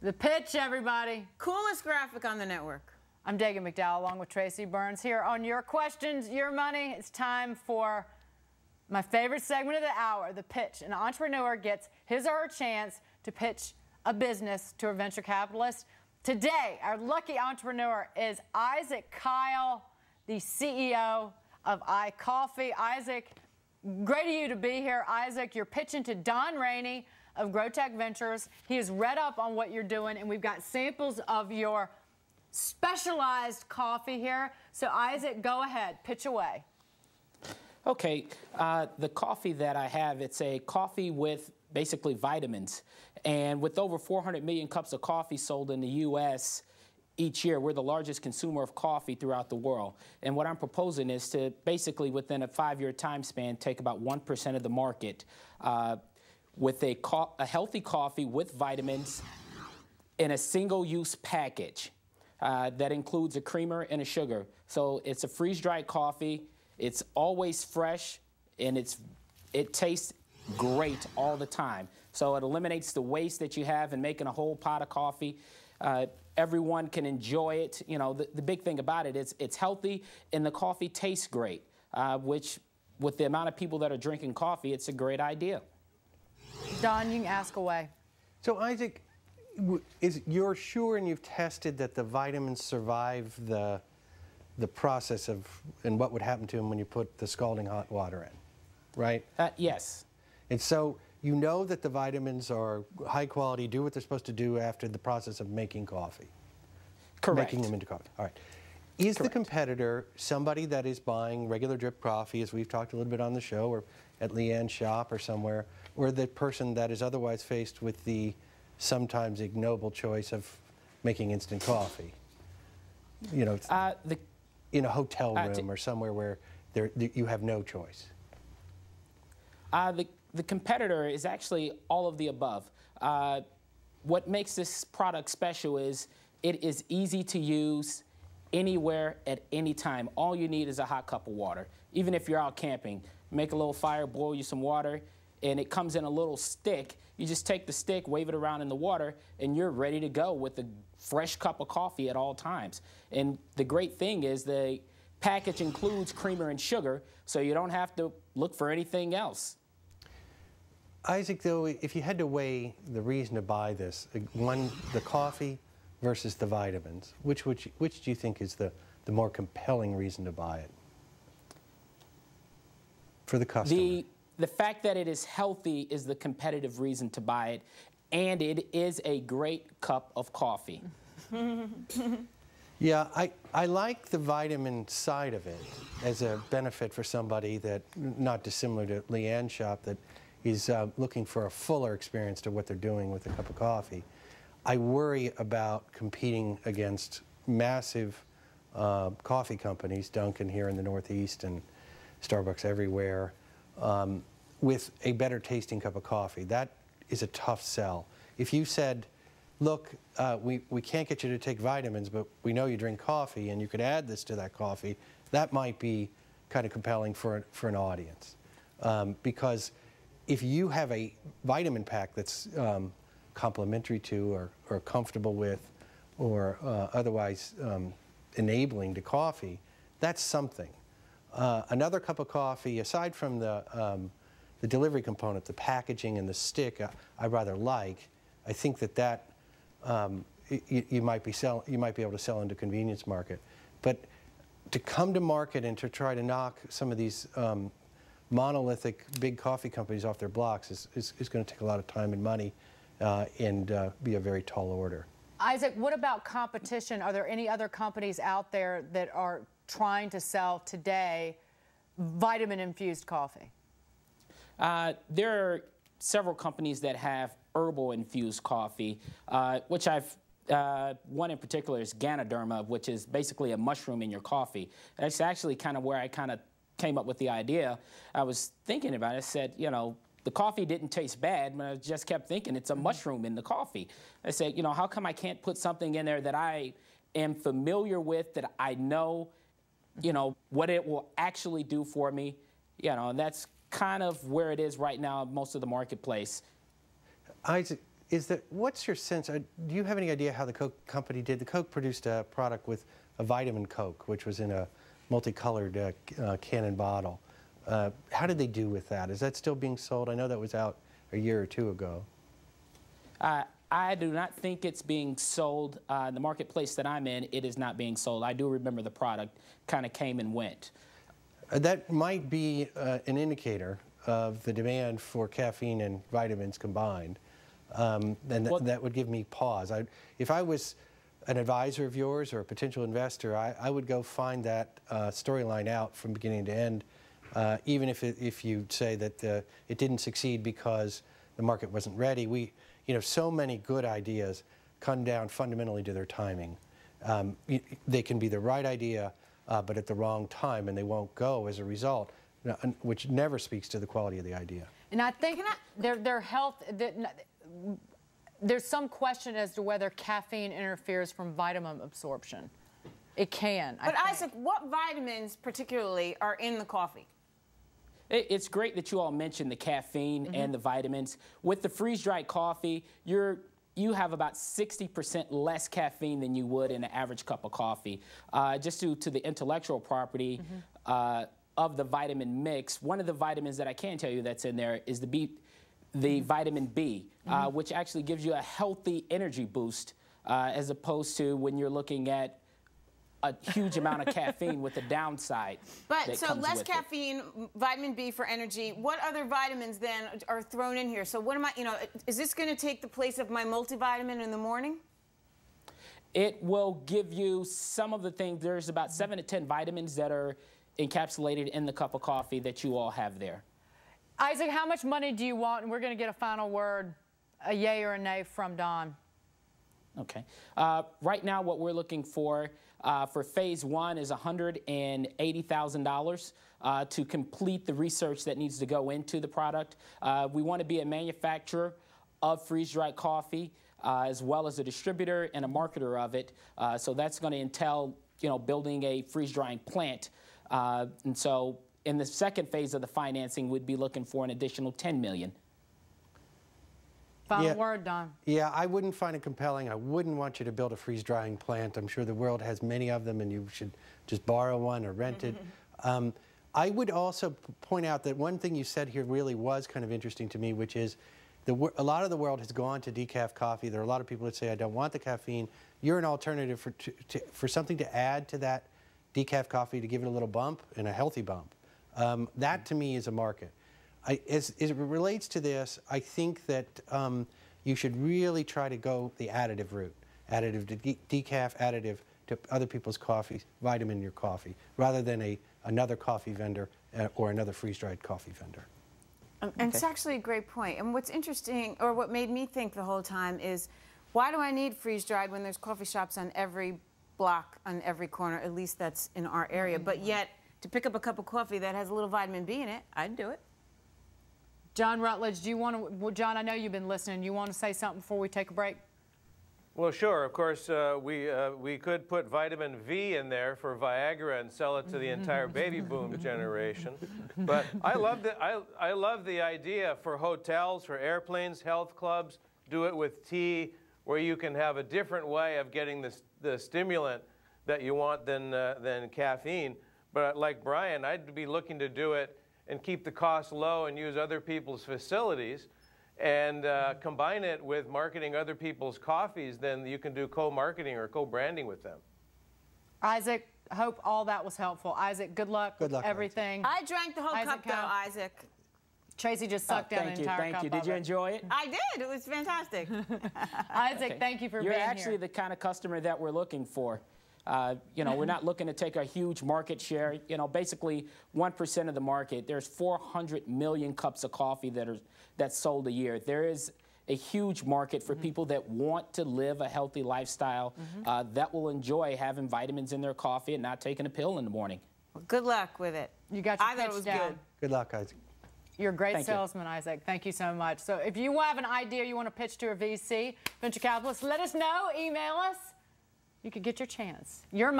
The pitch, everybody. Coolest graphic on the network. I'm Dagan McDowell along with Tracy Burns here on Your Questions, Your Money. It's time for my favorite segment of the hour, the pitch. An entrepreneur gets his or her chance to pitch a business to a venture capitalist. Today, our lucky entrepreneur is Isaac Kyle, the CEO of iCoffee. Isaac, great of you to be here. Isaac, you're pitching to Don Rainey of GrowTech Ventures. He has read up on what you're doing, and we've got samples of your specialized coffee here. So Isaac, go ahead, pitch away. Okay, the coffee that I have, it's a coffee with basically vitamins. And with over 400 million cups of coffee sold in the U.S. each year, we're the largest consumer of coffee throughout the world. And what I'm proposing is to basically, within a 5-year time span, take about 1% of the market with a healthy coffee with vitamins in a single-use package that includes a creamer and a sugar. So it's a freeze-dried coffee. It's always fresh, and it tastes great all the time. So it eliminates the waste that you have in making a whole pot of coffee. Everyone can enjoy it. You know, the big thing about it is it's healthy and the coffee tastes great, which with the amount of people that are drinking coffee, it's a great idea. Don, you can ask away. So Isaac, you're sure and you've tested that the vitamins survive the process of, and what would happen to them when you put the scalding hot water in, right? Yes. And so you know that the vitamins are high quality, do what they're supposed to do after the process of making coffee. Correct. Making them into coffee. All right. Is the competitor somebody that is buying regular drip coffee, as we've talked a little bit on the show, or at Leanne's shop or somewhere, or the person that is otherwise faced with the sometimes ignoble choice of making instant coffee? You know, in a hotel room or somewhere where you have no choice. The competitor is actually all of the above. What makes this product special is it is easy to use anywhere at any time. All you need is a hot cup of water. Even if you're out camping, make a little fire, boil you some water, and it comes in a little stick. You just take the stick, wave it around in the water, and you're ready to go with a fresh cup of coffee at all times. And the great thing is the package includes creamer and sugar, so you don't have to look for anything else. Isaac, though, if you had to weigh the reason to buy this, the coffee versus the vitamins, which do you think is the more compelling reason to buy it for the customer? The fact that it is healthy is the competitive reason to buy it, and it is a great cup of coffee. Yeah, I like the vitamin side of it as a benefit for somebody that, not dissimilar to Leanne's shop, that is looking for a fuller experience to what they're doing with a cup of coffee. I worry about competing against massive coffee companies, Dunkin' here in the Northeast and Starbucks everywhere, with a better tasting cup of coffee. That is a tough sell. If you said, look, we can't get you to take vitamins, but we know you drink coffee and you could add this to that coffee, that might be kind of compelling for an audience. Because if you have a vitamin pack that's complementary to or comfortable with or otherwise enabling to coffee, that's something. Another cup of coffee, aside from the delivery component, the packaging and the stick, I rather like. I think that you might be able to sell into convenience market, but to come to market and to try to knock some of these monolithic big coffee companies off their blocks is going to take a lot of time and money and be a very tall order. Isaac, what about competition? Are there any other companies out there that are trying to sell today vitamin-infused coffee? There are several companies that have herbal-infused coffee, which one in particular is Ganoderma, which is basically a mushroom in your coffee. That's actually kind of where I kind of came up with the idea. I was thinking about it. I said, you know, the coffee didn't taste bad, but I just kept thinking it's a mushroom in the coffee. I said, you know, how come I can't put something in there that I am familiar with, that I know, you know, what it will actually do for me? You know, and that's kind of where it is right now, most of the marketplace. Isaac, what's your sense? Do you have any idea how the Coke company did? The Coke produced a product with a vitamin Coke, which was in a multicolored cannon bottle. How did they do with that? Is that still being sold? I know that was out a year or two ago. I do not think it's being sold. The marketplace that I'm in, it is not being sold. I do remember the product kind of came and went. That might be an indicator of the demand for caffeine and vitamins combined. And that would give me pause. If I was an advisor of yours or a potential investor, I would go find that storyline out from beginning to end, even if you say that it didn't succeed because the market wasn't ready. So many good ideas come down fundamentally to their timing. They can be the right idea, but at the wrong time, and they won't go as a result, which never speaks to the quality of the idea. And I think their health, there's some question as to whether caffeine interferes from vitamin absorption. It can. But Isaac, what vitamins particularly are in the coffee? It's great that you all mentioned the caffeine and the vitamins. With the freeze-dried coffee, you have about 60% less caffeine than you would in an average cup of coffee. Just due to the intellectual property of the vitamin mix, one of the vitamins that I can tell you that's in there is the vitamin B, which actually gives you a healthy energy boost as opposed to when you're looking at a huge amount of caffeine with the downside. But so less caffeine, vitamin B for energy. What other vitamins then are thrown in here? So what am I, is this going to take the place of my multivitamin in the morning? It will give you some of the things. There's about 7 to 10 vitamins that are encapsulated in the cup of coffee that you all have there. Isaac, how much money do you want? And we're going to get a final word, a yay or a nay from Don. Okay. Right now, what we're looking for phase 1 is $180,000 to complete the research that needs to go into the product. We want to be a manufacturer of freeze-dried coffee, as well as a distributor and a marketer of it. So that's going to entail, building a freeze-drying plant. And so in the second phase of the financing, we'd be looking for an additional $10 million. Final word, Don. Yeah, I wouldn't find it compelling. I wouldn't want you to build a freeze-drying plant. I'm sure the world has many of them, and you should just borrow one or rent it. I would also point out that one thing you said here really was kind of interesting to me, which is a lot of the world has gone to decaf coffee. There are a lot of people that say, I don't want the caffeine. You're an alternative for something to add to that decaf coffee to give it a little bump, and a healthy bump. That, to me, is a market. As it relates to this, I think that you should really try to go the additive route, additive to decaf, additive to other people's coffees, vitamin in your coffee, rather than another coffee vendor or another freeze-dried coffee vendor. And it's actually a great point. And what's interesting, or what made me think the whole time, is why do I need freeze-dried when there's coffee shops on every block, on every corner? At least that's in our area. But yet, to pick up a cup of coffee that has a little vitamin B in it, I'd do it. John Rutledge, do you want to, well, John, I know you've been listening. You want to say something before we take a break? Well, sure. Of course, we could put vitamin V in there for Viagra and sell it to the entire baby boom generation. But I love the idea for hotels, for airplanes, health clubs. Do it with tea, where you can have a different way of getting the stimulant that you want than caffeine. But like Brian, I'd be looking to do it and keep the cost low and use other people's facilities and combine it with marketing other people's coffees. Then you can do co-marketing or co-branding with them. Isaac, I hope all that was helpful. Isaac, good luck with everything. I drank the whole cup, though, Isaac. Tracy just sucked down an entire cup. Thank you. Did you enjoy it? I did. It was fantastic. Isaac, thank you for being here. You're actually the kind of customer that we're looking for. We're not looking to take a huge market share. Basically 1% of the market. There's 400 million cups of coffee that's sold a year. There is a huge market for people that want to live a healthy lifestyle, that will enjoy having vitamins in their coffee and not taking a pill in the morning. Well, good luck with it. You got your I thought it was good. Good luck, Isaac. You're a great salesman, Isaac. Thank you so much. So if you have an idea you want to pitch to a VC, venture capitalist, let us know. Email us. You could get your chance. Your money.